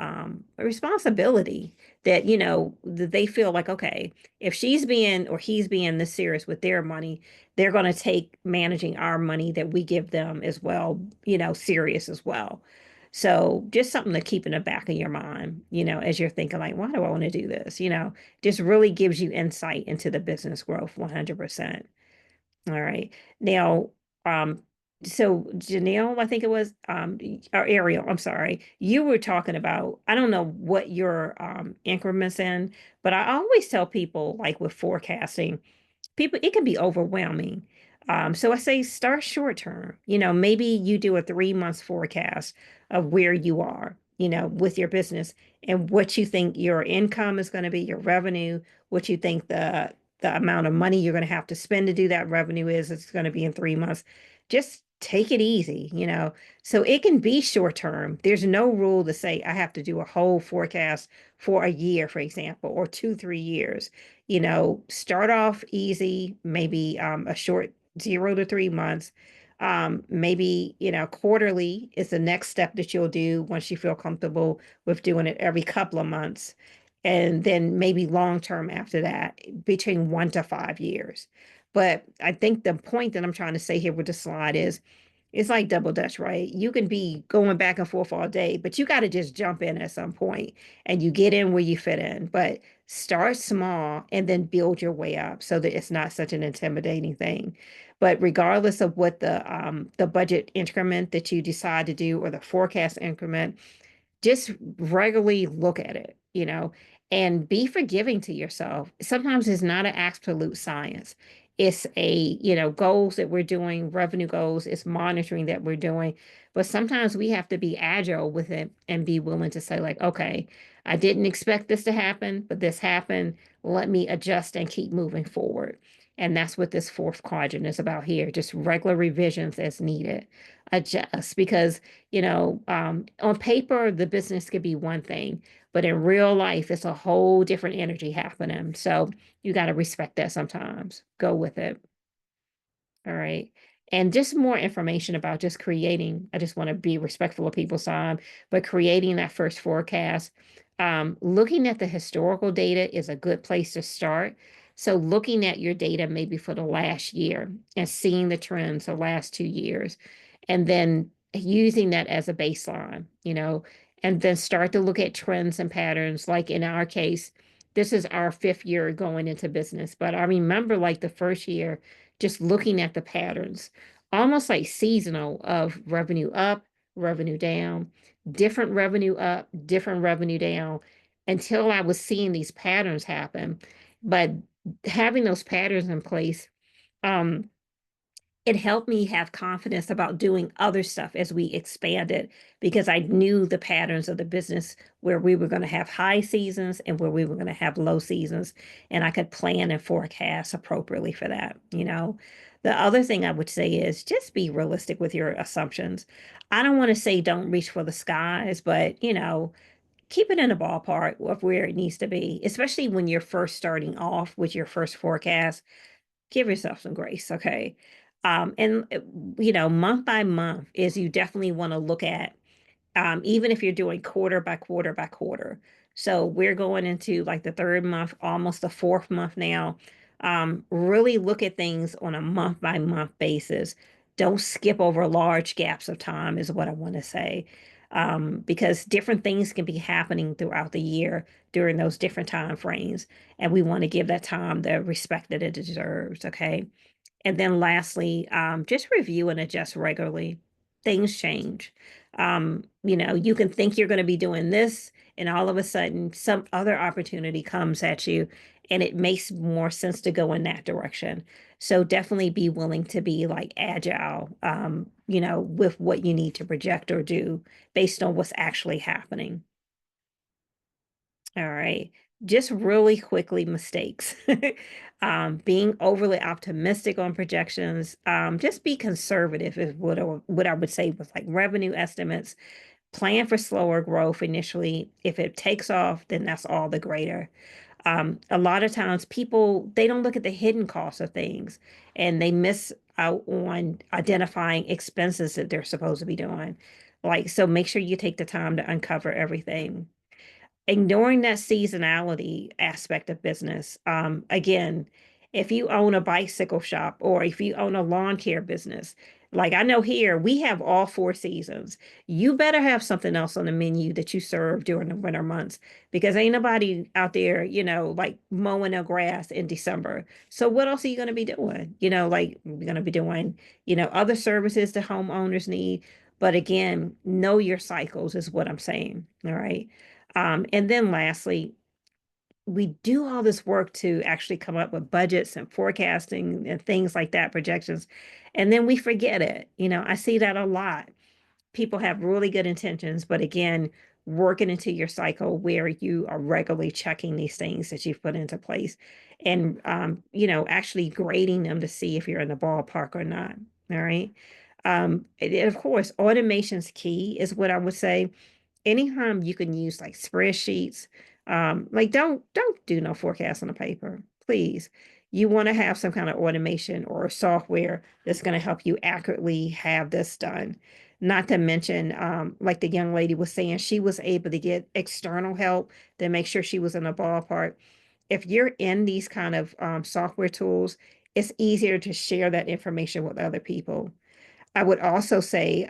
responsibility that, you know, that they feel like, okay, if she's being or he's being this serious with their money, they're going to take managing our money that we give them as well, you know, serious as well. So just something to keep in the back of your mind, you know, as you're thinking like, why do I want to do this? You know, just really gives you insight into the business growth 100%. All right. Now, um, so Janelle, I think it was, or Ariel, I'm sorry, you were talking about, I don't know what your increments in, but I always tell people like with forecasting, people, it can be overwhelming. So I say start short term. You know, maybe you do a 3 months forecast of where you are, you know, with your business and what you think your income is going to be, your revenue, what you think the amount of money you're going to have to spend to do that revenue is it's going to be in 3 months. Just take it easy, you know. So it can be short term. There's no rule to say I have to do a whole forecast for a year, for example, or 2, 3 years. You know, start off easy, maybe a short 0 to 3 months. Maybe, you know, quarterly is the next step that you'll do once you feel comfortable with doing it every couple of months. And then maybe long term after that, between 1 to 5 years. But I think the point that I'm trying to say here with the slide is it's like double dutch, right? You can be going back and forth all day, but you got to just jump in at some point and you get in where you fit in. But start small and then build your way up so that it's not such an intimidating thing. But regardless of what the budget increment that you decide to do or the forecast increment, just regularly look at it, you know, and be forgiving to yourself. Sometimes it's not an absolute science. It's a, you know, goals that we're doing, revenue goals, it's monitoring that we're doing. But sometimes we have to be agile with it and be willing to say, like, okay, I didn't expect this to happen, but this happened. Let me adjust and keep moving forward. And that's what this fourth quadrant is about here, just regular revisions as needed. Adjust because you know, on paper, the business could be one thing, but in real life, it's a whole different energy happening. So you got to respect that sometimes. Go with it. All right. And just more information about just creating. I just want to be respectful of people's time, but creating that first forecast. Looking at the historical data is a good place to start. So looking at your data maybe for the last year and seeing the trends the last 2 years, and then using that as a baseline, you know, and then start to look at trends and patterns. Like in our case, this is our 5th year going into business, but I remember like the first year just looking at the patterns, almost like seasonal of revenue up, revenue down, different revenue up, different revenue down, until I was seeing these patterns happen. But having those patterns in place, um, it helped me have confidence about doing other stuff as we expanded because I knew the patterns of the business where we were going to have high seasons and where we were going to have low seasons. And I could plan and forecast appropriately for that. You know, the other thing I would say is just be realistic with your assumptions. I don't want to say don't reach for the skies, but, you know, keep it in the ballpark of where it needs to be, especially when you're first starting off with your first forecast. Give yourself some grace, okay? And you know, month by month is you definitely want to look at, even if you're doing quarter by quarter by quarter. So we're going into like the third month, almost the fourth month now. Really look at things on a month by month basis. Don't skip over large gaps of time, is what I want to say. Because different things can be happening throughout the year during those different time frames. And we want to give that time the respect that it deserves. Okay. And then lastly, just review and adjust regularly. Things change. You know, you can think you're going to be doing this, and all of a sudden, some other opportunity comes at you, and it makes more sense to go in that direction. So definitely be willing to be like agile, you know, with what you need to project or do based on what's actually happening. All right. Just really quickly, mistakes. Being overly optimistic on projections. Just be conservative is what I would say with like revenue estimates. Plan for slower growth initially. If it takes off, then that's all the greater. A lot of times people, they don't look at the hidden costs of things and they miss out on identifying expenses that they're supposed to be doing. Like, so make sure you take the time to uncover everything. Ignoring that seasonality aspect of business. Again, if you own a bicycle shop or if you own a lawn care business, like I know here we have all 4 seasons. You better have something else on the menu that you serve during the winter months because ain't nobody out there, like mowing their grass in December. So what else are you going to be doing? Like we're going to be doing, other services that homeowners need. But again, know your cycles is what I'm saying. All right. And then lastly, we do all this work to actually come up with budgets and forecasting and things like that, projections. And then we forget it. I see that a lot. People have really good intentions, but again, working into your cycle where you are regularly checking these things that you've put into place and, actually grading them to see if you're in the ballpark or not. All right. And of course, automation's key is what I would say anytime you can use like spreadsheets, like don't do no forecast on the paper, please. You want to have some kind of automation or software that's going to help you accurately have this done. Not to mention, like the young lady was saying, she was able to get external help to make sure she was in a ballpark. If you're in these kind of software tools, it's easier to share that information with other people. I would also say,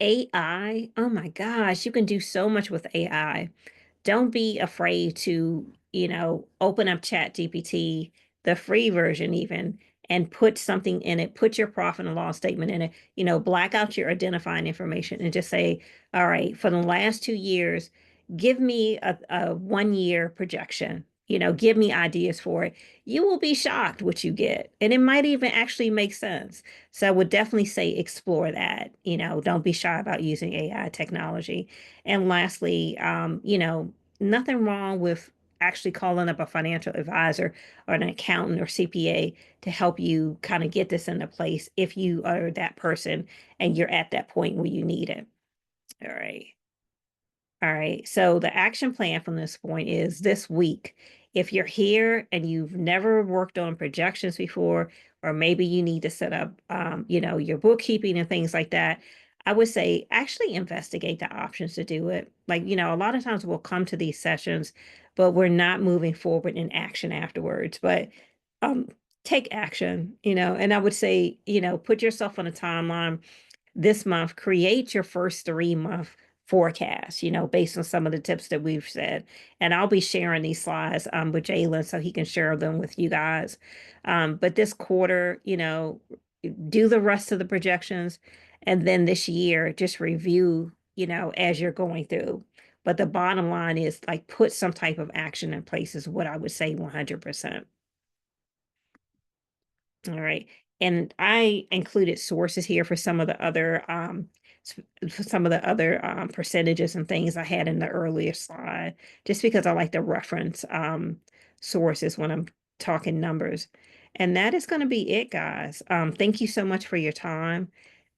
AI, oh my gosh, you can do so much with AI. Don't be afraid to, open up Chat GPT, the free version even, and put something in it, put your profit and loss statement in it, black out your identifying information and just say, all right, for the last 2 years, give me a 1 year projection. Give me ideas for it. You will be shocked what you get. And it might even actually make sense. So I would definitely say explore that. Don't be shy about using AI technology. And lastly, nothing wrong with actually calling up a financial advisor or an accountant or CPA to help you kind of get this into place if you are that person and you're at that point where you need it. All right. All right. So the action plan from this point is this week. If you're here and you've never worked on projections before, or maybe you need to set up, your bookkeeping and things like that, I would say actually investigate the options to do it. Like, a lot of times we'll come to these sessions, but we're not moving forward in action afterwards. But um, take action, and I would say, put yourself on a timeline this month, create your first 3 month forecast, based on some of the tips that we've said. And I'll be sharing these slides with Jalen so he can share them with you guys. But this quarter, do the rest of the projections. And then this year, just review, as you're going through. But the bottom line is like put some type of action in place is what I would say 100%. All right. And I included sources here for some of the other for some of the other percentages and things I had in the earlier slide, just because I like to reference sources when I'm talking numbers. And that is going to be it, guys. Thank you so much for your time.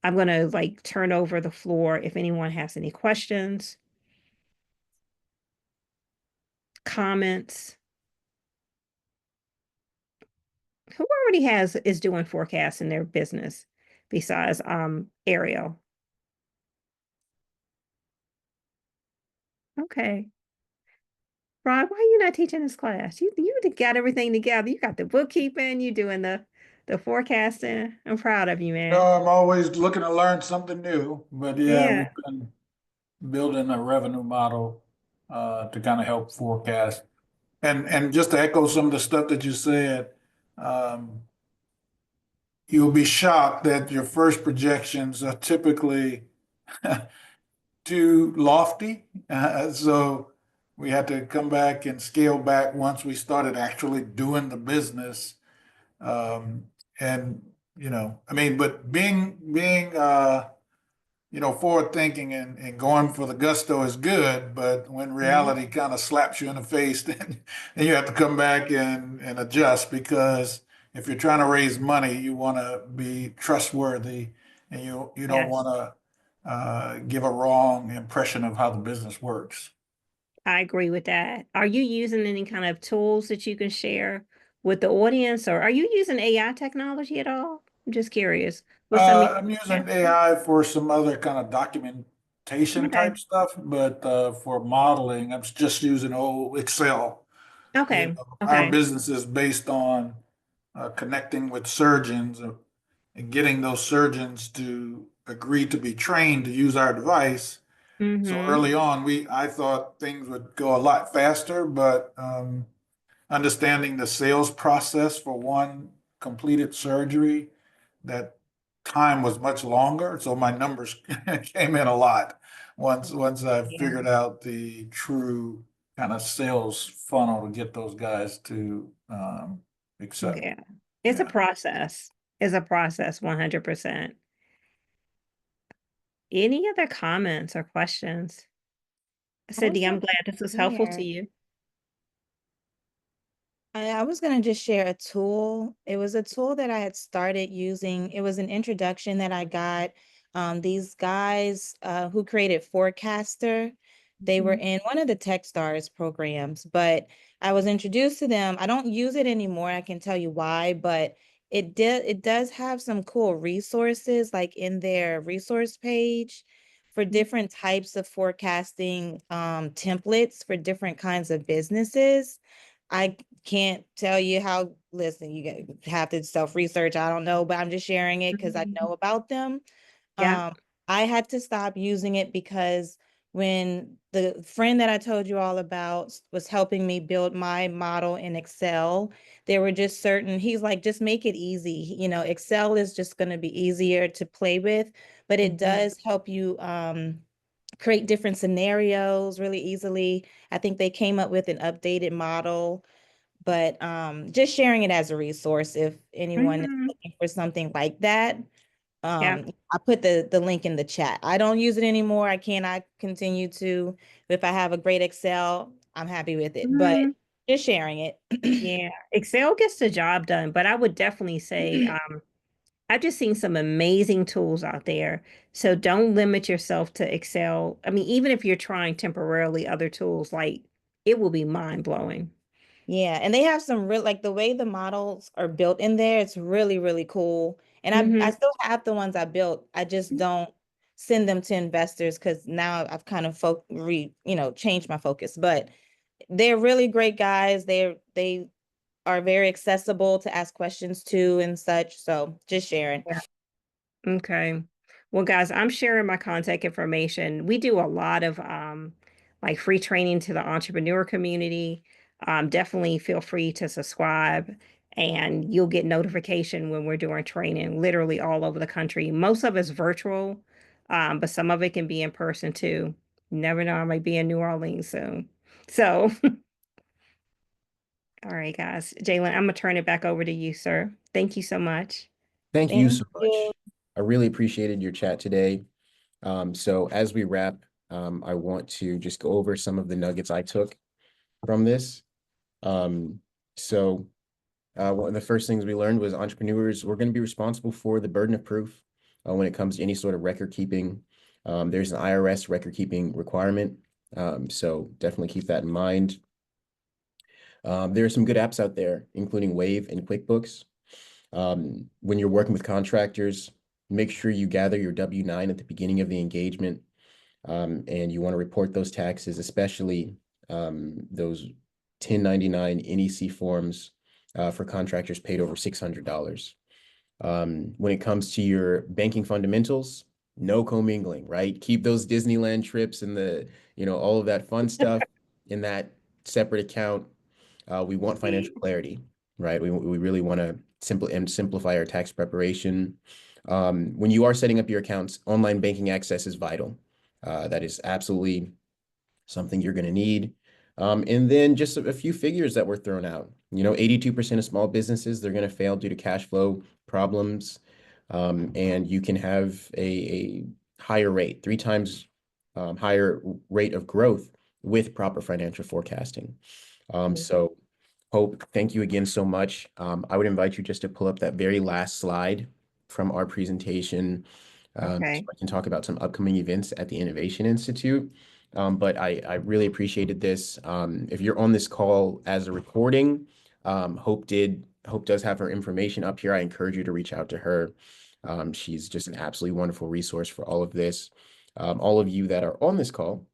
I'm going to like turn over the floor if anyone has any questions, comments. Who already is doing forecasts in their business besides Ariel? Okay. Rod, why are you not teaching this class? You got everything together. You got the bookkeeping, you doing the forecasting. I'm proud of you, No, man. I'm always looking to learn something new, but yeah, Yeah, we've been building a revenue model to kind of help forecast. And just to echo some of the stuff that you said, um, you'll be shocked that your first projections are typically too lofty. So we had to come back and scale back once we started actually doing the business. Um, and I mean, but being forward thinking and going for the gusto is good, but when mhm, reality kind of slaps you in the face, then you have to come back and adjust because if you're trying to raise money, you want to be trustworthy and you don't yes, want to give a wrong impression of how the business works. I agree with that. Are you using any kind of tools that you can share with the audience, or are you using AI technology at all? I'm just curious. What's some? I'm using AI for some other kind of documentation Okay. type stuff, but for modeling, I'm just using old Excel. You Okay. know, our Okay. business is based on connecting with surgeons and getting those surgeons to agree to be trained to use our device. So Mm-hmm. early on, I thought things would go a lot faster, but understanding the sales process for one completed surgery, that time was much longer. So my numbers came in a lot once I Yeah. figured out the true kind of sales funnel to get those guys to accept. Yeah. It's a Yeah. process. It's a process, 100%. Any other comments or questions? I was Cindy, I'm gonna glad this was helpful to share. you. I was gonna just share a tool. It was a tool that I had started using. It was an introduction that I got. These guys who created Forecaster, they were Mhm. in one of the Techstars programs, but I was introduced to them. I don't use it anymore. I can tell you why, but it does have some cool resources like in their resource page for different types of forecasting templates for different kinds of businesses. I can't tell you how, listen, have to self-research. I don't know, but I'm just sharing it because I Mhm. know about them. Yeah. Um, I had to stop using it because when the friend that I told you all about was helping me build my model in Excel, there were just certain, he's like, just make it easy. Excel is just going to be easier to play with, but it does help you create different scenarios really easily. I think they came up with an updated model, but just sharing it as a resource if anyone is Mhm. looking for something like that. Yeah. I put the link in the chat. I don't use it anymore. I cannot continue to. If I have a great Excel, I'm happy with it, but Mhm. just sharing it. Yeah. Excel gets the job done, but I would definitely say I've just seen some amazing tools out there. So don't limit yourself to Excel. I mean, even if you're trying temporarily other tools, like it will be mind blowing. Yeah, and they have some real like the way the models are built in there, it's really, really cool. And I Hmm. still have the ones I built. I just don't send them to investors because now I've kind of changed my focus. But they're really great guys. They are very accessible to ask questions to and such. So just sharing. Okay. Well, guys, I'm sharing my contact information. We do a lot of like free training to the entrepreneur community. Definitely feel free to subscribe and you'll get notification when we're doing training literally all over the country. Most of it's virtual, but some of it can be in person too. You never know, I might be in New Orleans soon. So, all right, guys. Jalen, I'm gonna turn it back over to you, sir. Thank you so much. Thank you Thank so you. much. I really appreciated your chat today. So as we wrap, I want to just go over some of the nuggets I took from this. Um, so one of the first things we learned was entrepreneurs, we're going to be responsible for the burden of proof when it comes to any sort of record keeping. There's an IRS record keeping requirement. So definitely keep that in mind. There are some good apps out there, including Wave and QuickBooks. When you're working with contractors, make sure you gather your W-9 at the beginning of the engagement. And you want to report those taxes, especially those 1099 NEC forms for contractors paid over $600. When it comes to your banking fundamentals, no commingling, right? Keep those Disneyland trips and all of that fun stuff in that separate account. We want financial clarity, right? We really want to simplify our tax preparation. When you are setting up your accounts, online banking access is vital. That is absolutely something you're going to need. And then just a few figures that were thrown out. 82% of small businesses, they're going to fail due to cash flow problems. And you can have a higher rate, 3 times higher rate of growth with proper financial forecasting. So Hope, thank you again so much. I would invite you just to pull up that very last slide from our presentation, so Okay. I can talk about some upcoming events at the Innovation Institute. But I really appreciated this. If you're on this call as a recording, Hope did Hope does have her information up here. I encourage you to reach out to her. She's just an absolutely wonderful resource for all of this. All of you that are on this call,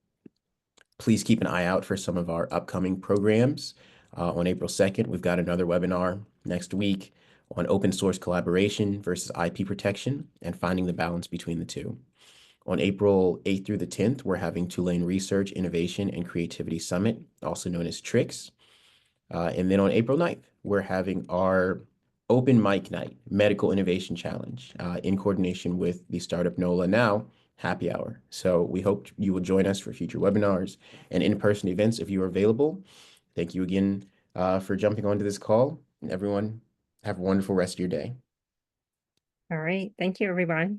please keep an eye out for some of our upcoming programs. On April 2nd, we've got another webinar next week on open source collaboration versus IP protection and finding the balance between the two. On April 8th through the 10th, we're having Tulane Research, Innovation, and Creativity Summit, also known as TRIX. And then on April 9th, we're having our Open Mic Night Medical Innovation Challenge in coordination with the startup NOLA Now Happy Hour. So we hope you will join us for future webinars and in-person events if you are available. Thank you again for jumping onto this call. And everyone, have a wonderful rest of your day. All right. Thank you, everybody.